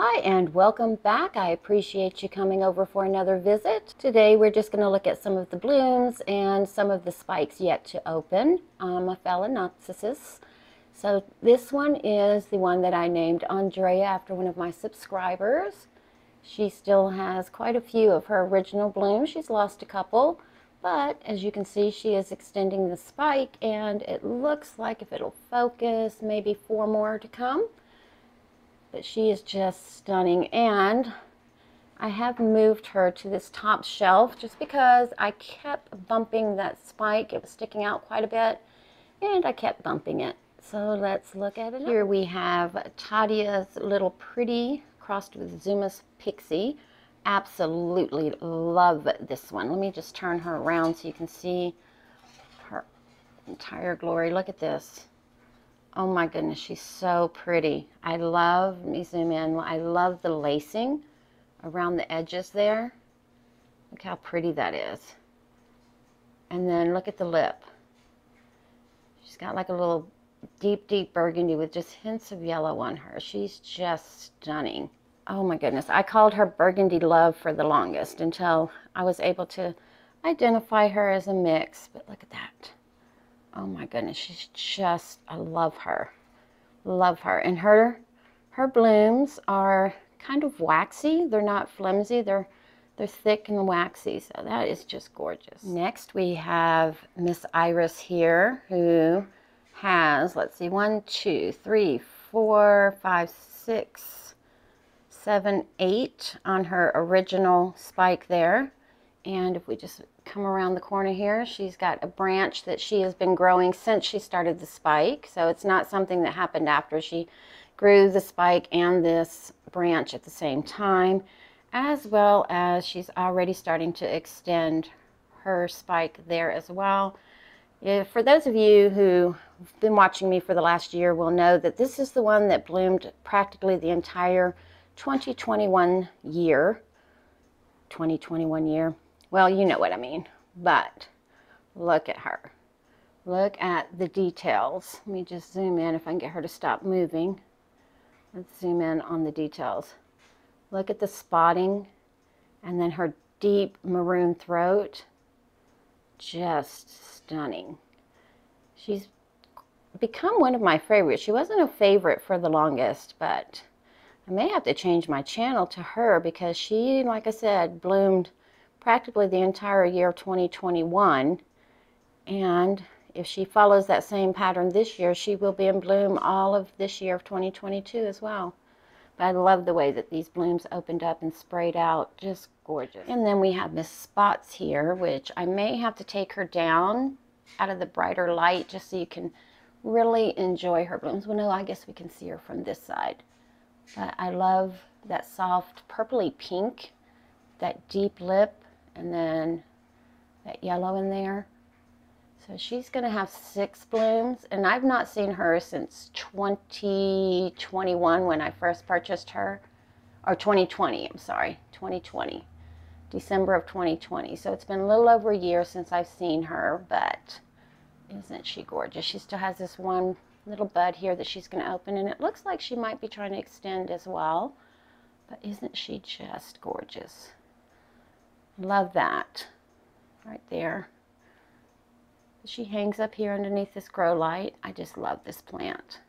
Hi and welcome back. I appreciate you coming over for another visit. Today we're just going to look at some of the blooms and some of the spikes yet to open on my Phalaenopsis. So this one is the one that I named Andrea after one of my subscribers. She still has quite a few of her original blooms. She's lost a couple, but as you can see, she is extending the spike, and it looks like, if it'll focus, maybe 4 more to come. But she is just stunning, and I have moved her to this top shelf just because I kept bumping that spike. It was sticking out quite a bit, and I kept bumping it. So let's look at it. Here we have Tadia's Little Pretty crossed with Zuma's Pixie. Absolutely love this one. Let me just turn her around so you can see her entire glory. Look at this. Oh my goodness, she's so pretty. I love, let me zoom in, I love the lacing around the edges there. Look how pretty that is. And then look at the lip. She's got like a little deep burgundy with just hints of yellow on her. She's just stunning. Oh my goodness, I called her Burgundy Love for the longest until I was able to identify her as a mix, but look at that. Oh my goodness, she's just, I love her. Love her. And her blooms are kind of waxy. They're not flimsy. They're thick and waxy. So that is just gorgeous. Next we have Miss Iris here, who has, let's see, 1, 2, 3, 4, 5, 6, 7, 8 on her original spike there. And if we just come around the corner here, she's got a branch that she has been growing since she started the spike. So it's not something that happened after. She grew the spike and this branch at the same time, as well as she's already starting to extend her spike there as well. For those of you who've been watching me for the last year will know that this is the one that bloomed practically the entire 2021 year. Well, you know what I mean. But look at her. Look at the details. Let me just zoom in if I can get her to stop moving. Let's zoom in on the details. Look at the spotting, and then her deep maroon throat. Just stunning. She's become one of my favorites. She wasn't a favorite for the longest, but I may have to change my channel to her because she, like I said, bloomed practically the entire year of 2021, and if she follows that same pattern this year, she will be in bloom all of this year of 2022 as well. But I love the way that these blooms opened up and sprayed out. Just gorgeous. And then we have Miss Spots here, which I may have to take her down out of the brighter light just so you can really enjoy her blooms. Well, no, I guess we can see her from this side. But I love that soft purpley pink, that deep lip, and then that yellow in there. So she's going to have 6 blooms, and I've not seen her since 2021 when I first purchased her, or 2020, I'm sorry, 2020, December of 2020. So it's been a little over a year since I've seen her, but isn't she gorgeous? She still has this one little bud here that she's going to open, and it looks like she might be trying to extend as well, but isn't she just gorgeous? Love that right there. She hangs up here underneath this grow light. I just love this plant.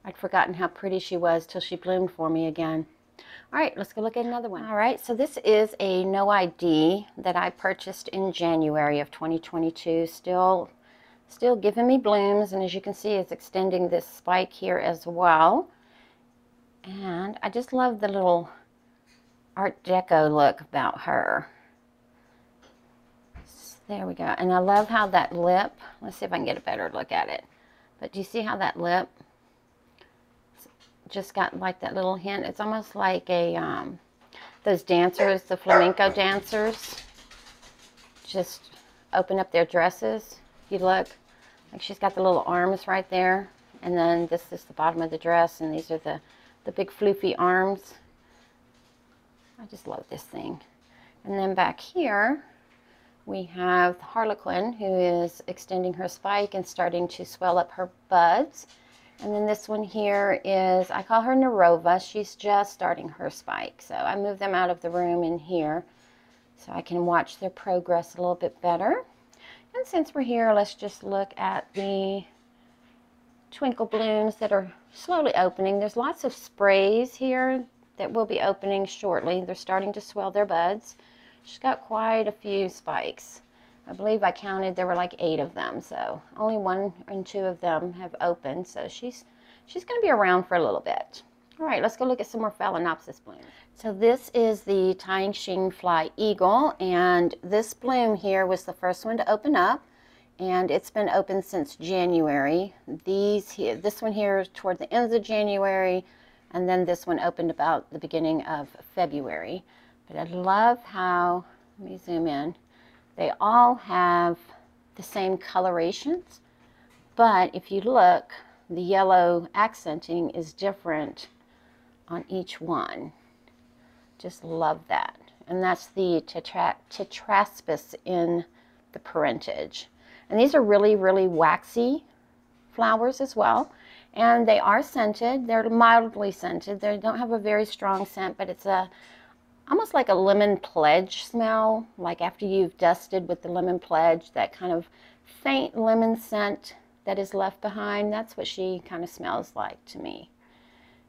I'd forgotten how pretty she was till she bloomed for me again. All right, let's go look at another one. All right, so this is a no ID that I purchased in January of 2022. Still giving me blooms, and as you can see, it's extending this spike here as well. And I just love the little Art Deco look about her. There we go. And I love how that lip, let's see if I can get a better look at it. But do you see how that lip just got like that little hint? It's almost like a, those dancers, the flamenco dancers, just open up their dresses. If you look, like she's got the little arms right there. And then this is the bottom of the dress, and these are the big floofy arms. I just love this thing. And then back here, we have Harlequin, who is extending her spike and starting to swell up her buds. And then this one here is, I call her Narova. She's just starting her spike. So I moved them out of the room in here so I can watch their progress a little bit better. And since we're here, let's just look at the twinkle blooms that are slowly opening. There's lots of sprays here that will be opening shortly. They're starting to swell their buds. She's got quite a few spikes. I believe I counted there were like 8 of them, so only 1 and 2 of them have opened, so she's going to be around for a little bit. All right, let's go look at some more Phalaenopsis blooms. So this is the Phalaenopsis Fly Eagle, and this bloom here was the first one to open up, and it's been open since January. This one here is toward the end of January, and then this one opened about the beginning of February. But I love how, let me zoom in, they all have the same colorations, but if you look, the yellow accenting is different on each one. Just love that. And that's the Tetraspis in the parentage. And these are really, really waxy flowers as well. And they are scented. They're mildly scented. They don't have a very strong scent, but it's almost like a lemon pledge smell, like after you've dusted with the lemon pledge, that kind of faint lemon scent that is left behind. That's what she kind of smells like to me.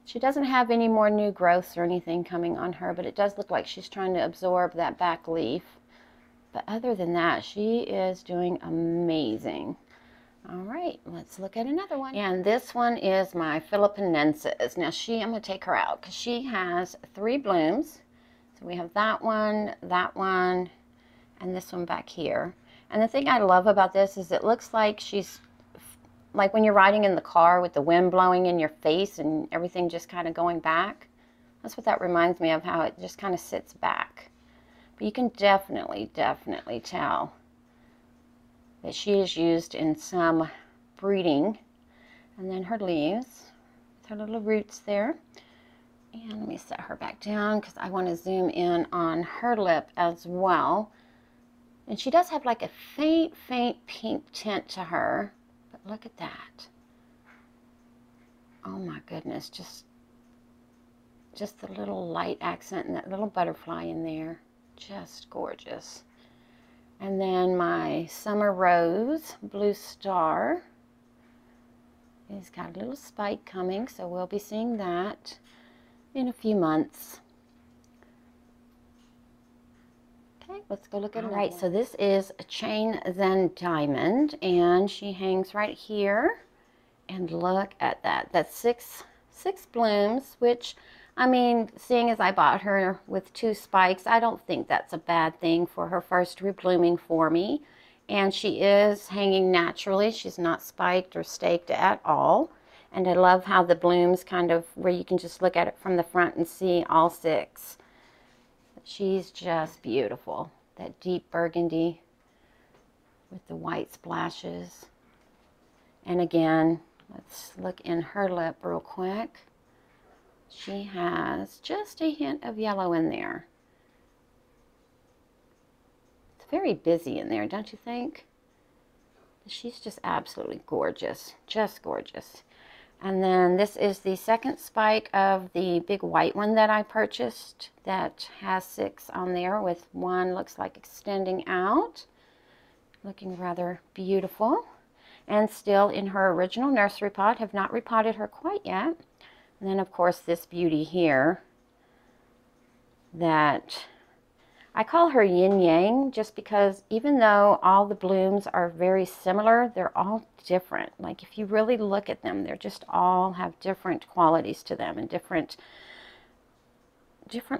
She doesn't have any more new growths or anything coming on her, but it does look like she's trying to absorb that back leaf. But other than that, she is doing amazing. All right, let's look at another one. And this one is my Philippines. Now I'm going to take her out because she has 3 blooms. So we have that one, and this one back here. And the thing I love about this is it looks like she's, like when you're riding in the car with the wind blowing in your face and everything just kind of going back. That's what that reminds me of, how it just kind of sits back. But you can definitely tell that she is used in some breeding. And then her leaves, with her little roots there. And let me set her back down because I want to zoom in on her lip as well. And she does have like a faint pink tint to her. But look at that. Oh my goodness, just the little light accent and that little butterfly in there. Just gorgeous. And then my Summer Rose Blue Star. It's got a little spike coming, so we'll be seeing that in a few months. Okay, let's go look at it. All right, so this is a Chain Zen Diamond, and she hangs right here. And look at that. That's six blooms, which, I mean, seeing as I bought her with 2 spikes, I don't think that's a bad thing for her first reblooming for me. And she is hanging naturally. She's not spiked or staked at all. And I love how the blooms kind of, where you can just look at it from the front and see all 6. She's just beautiful. That deep burgundy with the white splashes. And again, let's look in her lip real quick. She has just a hint of yellow in there. It's very busy in there, don't you think? She's just absolutely gorgeous. Just gorgeous. And then this is the second spike of the big white one that I purchased that has 6 on there, with 1 looks like extending out. Looking rather beautiful. And still in her original nursery pot. Have not repotted her quite yet. And then of course this beauty here that I call her Yin Yang, just because even though all the blooms are very similar, they're all different. Like if you really look at them, they're just all have different qualities to them and different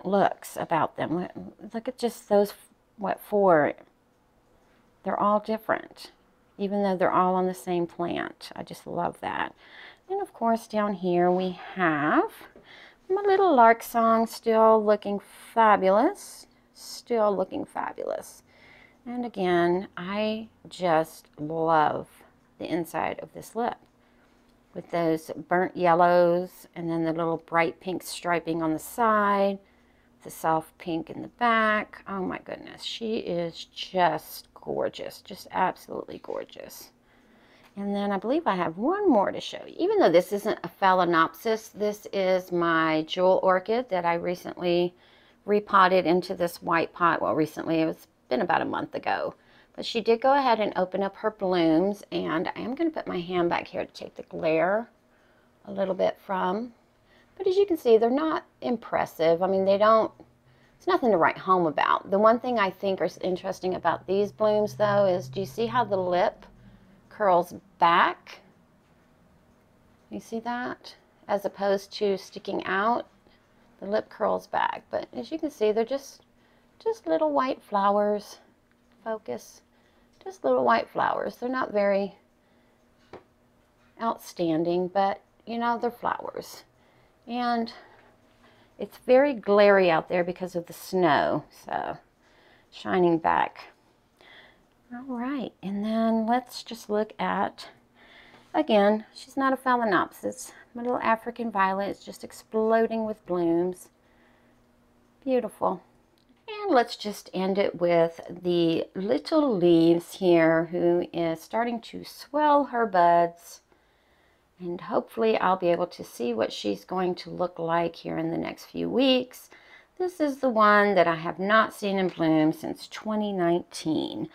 looks about them. Look at just those, 4? They're all different, even though they're all on the same plant. I just love that. And of course down here we have my little Lark Song, still looking fabulous. Still looking fabulous. And again, I just love the inside of this lip with those burnt yellows and then the little bright pink striping on the side, the soft pink in the back. Oh my goodness, she is just gorgeous, just absolutely gorgeous. And then I believe I have one more to show you. Even though this isn't a Phalaenopsis, this is my jewel orchid that I recently repotted into this white pot. Well, recently, it's been about a month ago. But she did go ahead and open up her blooms, and I am going to put my hand back here to take the glare a little bit from. But as you can see, they're not impressive. I mean, they don't, it's nothing to write home about. The one thing I think is interesting about these blooms, though, is do you see how the lip curls back? You see that? As opposed to sticking out, the lip curls back. But as you can see, they're just little white flowers. Focus. Just little white flowers. They're not very outstanding, but you know, they're flowers. And it's very glary out there because of the snow, so shining back. All right, and then let's just look at, again, she's not a Phalaenopsis. My little African violet is just exploding with blooms. Beautiful. And let's just end it with the little leaves here, who is starting to swell her buds. And hopefully I'll be able to see what she's going to look like here in the next few weeks. This is the one that I have not seen in bloom since 2019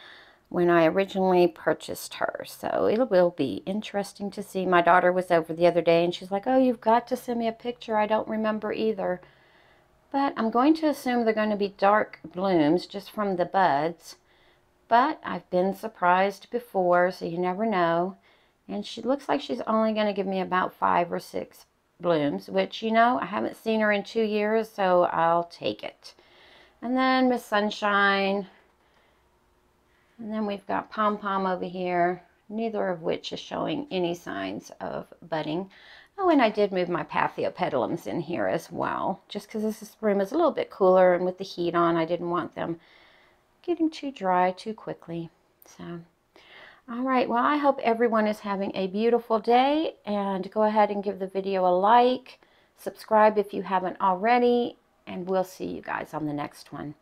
when I originally purchased her. So it will be interesting to see. My daughter was over the other day and she's like, oh, you've got to send me a picture. I don't remember either. But I'm going to assume they're going to be dark blooms just from the buds. But I've been surprised before, so you never know. And she looks like she's only going to give me about 5 or 6 blooms, which, you know, I haven't seen her in 2 years, so I'll take it. And then Miss Sunshine. And then we've got Pom Pom over here, neither of which is showing any signs of budding. Oh, and I did move my Phalaenopsis in here as well, just because this room is a little bit cooler, and with the heat on, I didn't want them getting too dry too quickly. So, all right, well, I hope everyone is having a beautiful day, and go ahead and give the video a like, subscribe if you haven't already, and we'll see you guys on the next one.